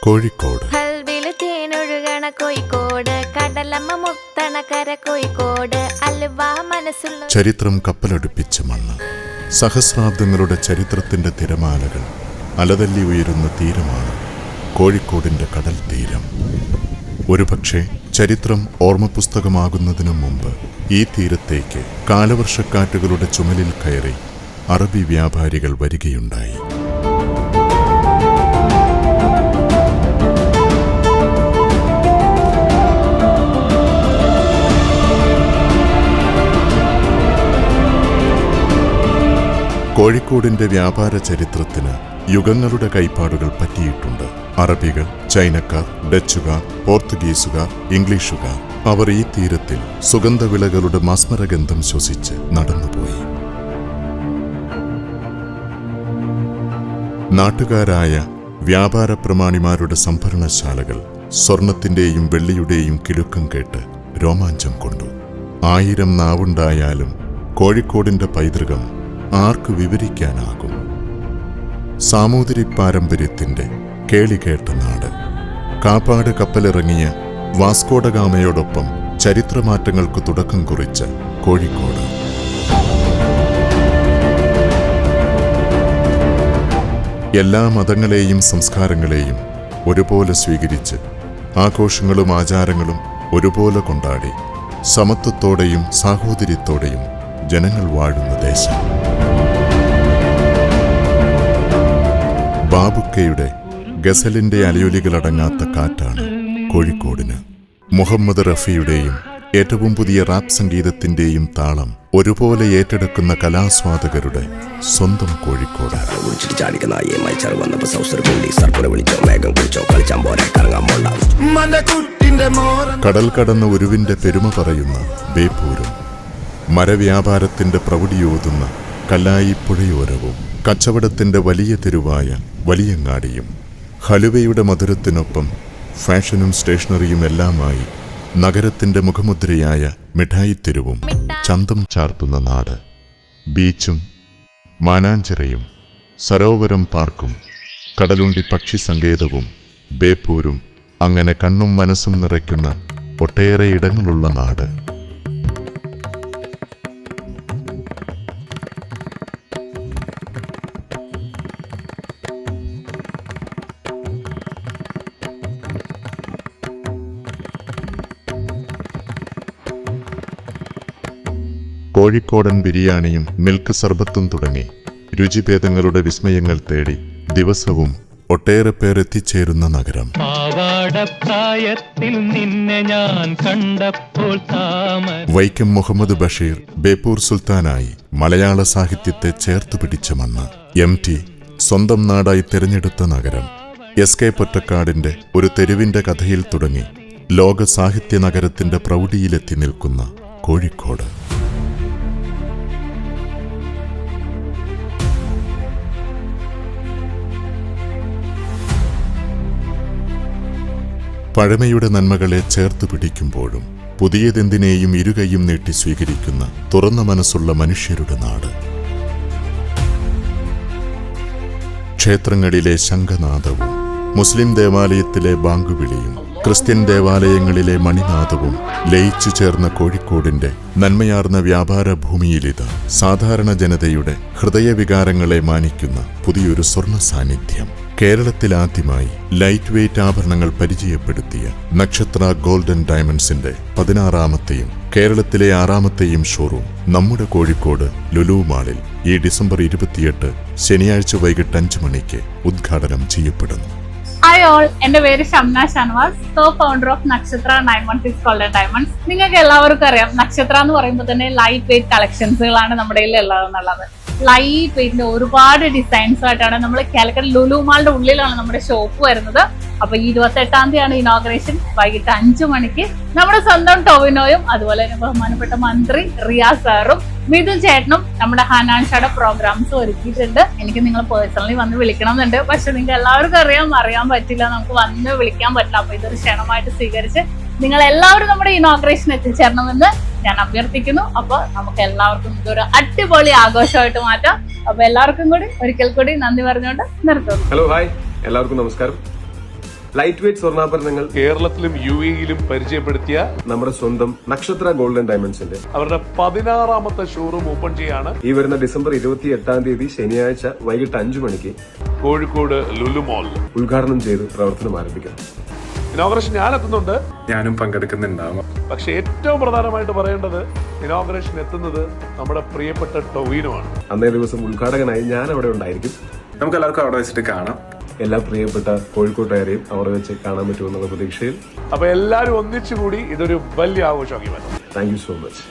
കോഴിക്കോട്. ഹൽവില് തേനൊഴുകണ കോഴിക്കോട്, കടലമ്മ മുത്തണ കര കോഴിക്കോട്, അലുവ മനസ്സുള്ള ചരിത്രം കപ്പലടുപ്പിച്ച മണ്ണ്. സഹസ്രാബ്ദങ്ങളുടെ ചരിത്രത്തിന്റെ തിരമാലകൾ അലതല്ലി ഉയരുന്ന തീരമാണ് കോഴിക്കോടിന്റെ കടൽ തീരം. ഒരുപക്ഷെ ചരിത്രം ഓർമ്മപുസ്തകമാകുന്നതിനു മുമ്പ് ഈ തീരത്തേക്ക് കാലവർഷക്കാറ്റുകളുടെ ചുമലിൽ കയറി അറബി വ്യാപാരികൾ വരികയുണ്ടായി. കോഴിക്കോടിന്റെ വ്യാപാര ചരിത്രത്തിന് യുഗങ്ങളുടെ കൈപ്പാടുകൾ പറ്റിയിട്ടുണ്ട്. അറബികൾ, ചൈനക്കാർ, ഡച്ചുകാർ, പോർത്തുഗീസുകാർ, ഇംഗ്ലീഷുകാർ അവർ ഈ തീരത്തിൽ സുഗന്ധവിളകളുടെ മാസ്മരഗന്ധം ശ്വസിച്ച് നടന്നുപോയി. നാട്ടുകാരായ വ്യാപാര പ്രമാണിമാരുടെ സംഭരണശാലകൾ സ്വർണത്തിന്റെയും വെള്ളിയുടെയും കിലുക്കം കേട്ട് രോമാഞ്ചം കൊണ്ടു. 1000 നാവുണ്ടായാലും കോഴിക്കോടിന്റെ പൈതൃകം ആർക്ക് വിവരിക്കാനാകും? സാമൂതിരി പാരമ്പര്യത്തിന്റെ കേളികേട്ട നാട്. കാപ്പാട് കപ്പലിറങ്ങിയ വാസ്കോഡഗാമയോടൊപ്പം ചരിത്രമാറ്റങ്ങൾക്ക് തുടക്കം കുറിച്ച കോഴിക്കോട്. എല്ലാ മതങ്ങളെയും സംസ്കാരങ്ങളെയും ഒരുപോലെ സ്വീകരിച്ച് ആഘോഷങ്ങളും ആചാരങ്ങളും ഒരുപോലെ കൊണ്ടാടി സമത്വത്തോടെയും സാഹോദര്യത്തോടെയും ജനങ്ങൾ വാഴുന്ന ദേശം. ബാബുക്കയുടെ ഗസലിന്റെ അലയൊലികളടങ്ങാത്ത കാറ്റാണ് കോഴിക്കോടിന്. മുഹമ്മദ് റഫിയുടെയും ഏറ്റവും പുതിയ റാപ്പ് സംഗീതത്തിന്റെയും താളം ഒരുപോലെ ഏറ്റെടുക്കുന്ന കലാസ്വാദകരുടെ സ്വന്തം കോഴിക്കോട്. കടൽ കടന്ന ഒരുവിന്റെ പെരുമ പറയുന്ന ബേപ്പൂരും, മരവ്യാപാരത്തിന്റെ പ്രൗഢിയോതുന്ന കല്ലായിപ്പുഴയോരവും, കച്ചവടത്തിന്റെ വലിയ തെരുവായ വലിയങ്ങാടിയും, ഹലുവയുടെ മധുരത്തിനൊപ്പം ഫാഷനും സ്റ്റേഷനറിയും എല്ലാമായി നഗരത്തിന്റെ മുഖമുദ്രയായ മിഠായിത്തെരുവും ചന്തം ചാർത്തുന്ന നാട്. ബീച്ചും മാനാഞ്ചിറയും സരോവരം പാർക്കും കടലുണ്ടി പക്ഷി സങ്കേതവും ബേപ്പൂരും, അങ്ങനെ കണ്ണും മനസ്സും നിറയ്ക്കുന്ന ഒട്ടേറെ ഇടങ്ങളുള്ള നാട്. കോഴിക്കോടൻ ബിരിയാണിയും മിൽക്ക് സർബത്തും തുടങ്ങി രുചിഭേദങ്ങളുടെ വിസ്മയങ്ങൾ തേടി ദിവസവും ഒട്ടേറെ പേർ എത്തിച്ചേരുന്ന നഗരം. വൈക്കം മുഹമ്മദ് ബഷീർ ബേപ്പൂർ സുൽത്താനായി മലയാള സാഹിത്യത്തെ ചേർത്തു പിടിച്ച മണ്ണ്. MT സ്വന്തം നാടായി തിരഞ്ഞെടുത്ത നഗരം. SK പൊറ്റക്കാടിന്റെ ഒരു തെരുവിന്റെ കഥയിൽ തുടങ്ങി ലോക സാഹിത്യ നഗരത്തിന്റെ പ്രൗഢിയിലെത്തി നിൽക്കുന്ന കോഴിക്കോട്. പഴമയുടെ നന്മകളെ ചേർത്തു പിടിക്കുമ്പോഴും പുതിയതെന്തിനേയും ഇരുകൈയും നീട്ടി സ്വീകരിക്കുന്ന തുറന്ന മനസ്സുള്ള മനുഷ്യരുടെ നാട്. ക്ഷേത്രങ്ങളിലെ ശംഖനാദവും മുസ്ലിം ദേവാലയത്തിലെ ബാങ്കുവിളിയും ക്രിസ്ത്യൻ ദേവാലയങ്ങളിലെ മണിനാദവും ലയിച്ചു ചേർന്ന കോഴിക്കോടിന്റെ നന്മയാർന്ന വ്യാപാര ഭൂമിയിലിത് സാധാരണ ജനതയുടെ ഹൃദയവികാരങ്ങളെ മാനിക്കുന്ന പുതിയൊരു സ്വർണ്ണ സാന്നിധ്യം. കേരളത്തിലാദ്യമായി ലൈറ്റ് വെയ്റ്റ് ആഭരണങ്ങൾ പരിചയപ്പെടുത്തിയ നക്ഷത്ര ഗോൾഡൻ ഡയമണ്ട്സിന്റെ 16ാമത്തെയും കേരളത്തിലെ 6ാമത്തെയും ഷോറൂം നമ്മുടെ കോഴിക്കോട് ലുലു മാളിൽ ഈ ഡിസംബർ 28 ശനിയാഴ്ച വൈകിട്ട് 5 മണിക്ക് ഉദ്ഘാടനം ചെയ്യപ്പെടുന്നു. ഹായ് ഓൾ, എന്റെ പേര് ഷംന ഷാനവാസ്, ഫൗണ്ടർ ഓഫ് നക്ഷത്ര 916 ഗോൾഡൻ ഡയമണ്ട്സ്. നിങ്ങൾക്ക് എല്ലാവർക്കും അറിയാം, നക്ഷത്ര എന്ന് പറയുമ്പോൾ തന്നെ ലൈറ്റ് വെയ്റ്റ് കളക്ഷൻസുകളാണ് നമ്മുടെ ഉള്ളതെന്നുള്ളത്. ലൈറ്റ് വെയ്റ്റിന്റെ ഒരുപാട് ഡിസൈൻസ് ആയിട്ടാണ് നമ്മൾ കാലിക്കറ്റ് ലുലു മാളിന്റെ ഉള്ളിലാണ് നമ്മുടെ ഷോപ്പ് വരുന്നത്. അപ്പൊ ഈ 28-ാം തീയതിയാണ് ഇനോഗ്രേഷൻ. വൈകിട്ട് 5 മണിക്ക് നമ്മുടെ സ്വന്തം ടൊവിനോയും അതുപോലെ തന്നെ ബഹുമാനപ്പെട്ട മന്ത്രി റിയാസ് സാറും മിഥുൻ ചേട്ടനും നമ്മുടെ ഹനാൻഷയുടെ പ്രോഗ്രാംസ് ഒരുക്കിയിട്ടുണ്ട്. എനിക്ക് നിങ്ങൾ പേഴ്സണലി വന്ന് വിളിക്കണം എന്നുണ്ട്, പക്ഷെ നിങ്ങൾക്ക് എല്ലാവർക്കും അറിയാൻ പറ്റില്ല, നമുക്ക് വന്ന് വിളിക്കാൻ പറ്റില്ല. അപ്പൊ ഇതൊരു ക്ഷണമായിട്ട് സ്വീകരിച്ച് നിങ്ങൾ എല്ലാവരും നമ്മുടെ ഇനോഗ്രേഷൻ എത്തിച്ചേരണമെന്ന് ഞാൻ അഭ്യർത്ഥിക്കുന്നു. അപ്പൊ നമുക്ക് എല്ലാവർക്കും ഇതൊരു അടിപൊളി ആഘോഷമായിട്ട് മാറ്റാം. അപ്പൊ എല്ലാവർക്കും കൂടി ഒരിക്കൽ കൂടി നന്ദി പറഞ്ഞുകൊണ്ട് നിർത്തുന്നു. ഹലോ, ഹായ്, എല്ലാവർക്കും നമസ്കാരം. ലൈറ്റ് വെയ്റ്റ് സ്വർണ്ണാഭരണങ്ങൾ കേരളത്തിലും UAE-യിലും പരിചയപ്പെടുത്തിയ നമ്മുടെ സ്വന്തം നക്ഷത്ര ഗോൾഡൻ ഡയമണ്ട്സിന്റെ അവരുടെ 16ാമത്തെ ഷോറൂം ഓപ്പൺ ചെയ്യാണ് ഈ വരുന്ന ഡിസംബർ 28 ശനിയാഴ്ച വൈകിട്ട് 5 മണിക്ക് കോഴിക്കോട് ലുലു മോൾ. ഉദ്ഘാടനം ചെയ്ത് പ്രവർത്തനം ആരംഭിക്കാം. ഇനോഗ്രേഷൻ ഞാൻ എത്തുന്നുണ്ട്, ഞാനും പങ്കെടുക്കുന്നുണ്ടാവും. പക്ഷെ ഏറ്റവും പ്രധാനമായിട്ട് പറയേണ്ടത് ഇനോഗ്രേഷൻ എത്തുന്നത് നമ്മുടെ പ്രിയപ്പെട്ട ടൊവിനോ ആണ്. അന്നേ ദിവസം ഉദ്ഘാടകനായി ഞാൻ അവിടെ ഉണ്ടായിരിക്കും. നമുക്ക് എല്ലാവർക്കും അവിടെ വെച്ചിട്ട് കാണാം. എല്ലാ പ്രിയപ്പെട്ട കോഴിക്കോട്ടുകാരെയും അവിടെ വെച്ച് കാണാൻ പറ്റുമെന്നുള്ള പ്രതീക്ഷയിൽ അപ്പൊ എല്ലാവരും ഒന്നിച്ചുകൂടി ഇതൊരു വലിയ ആഘോഷമാക്കി മാറ്റാം. Thank you so much.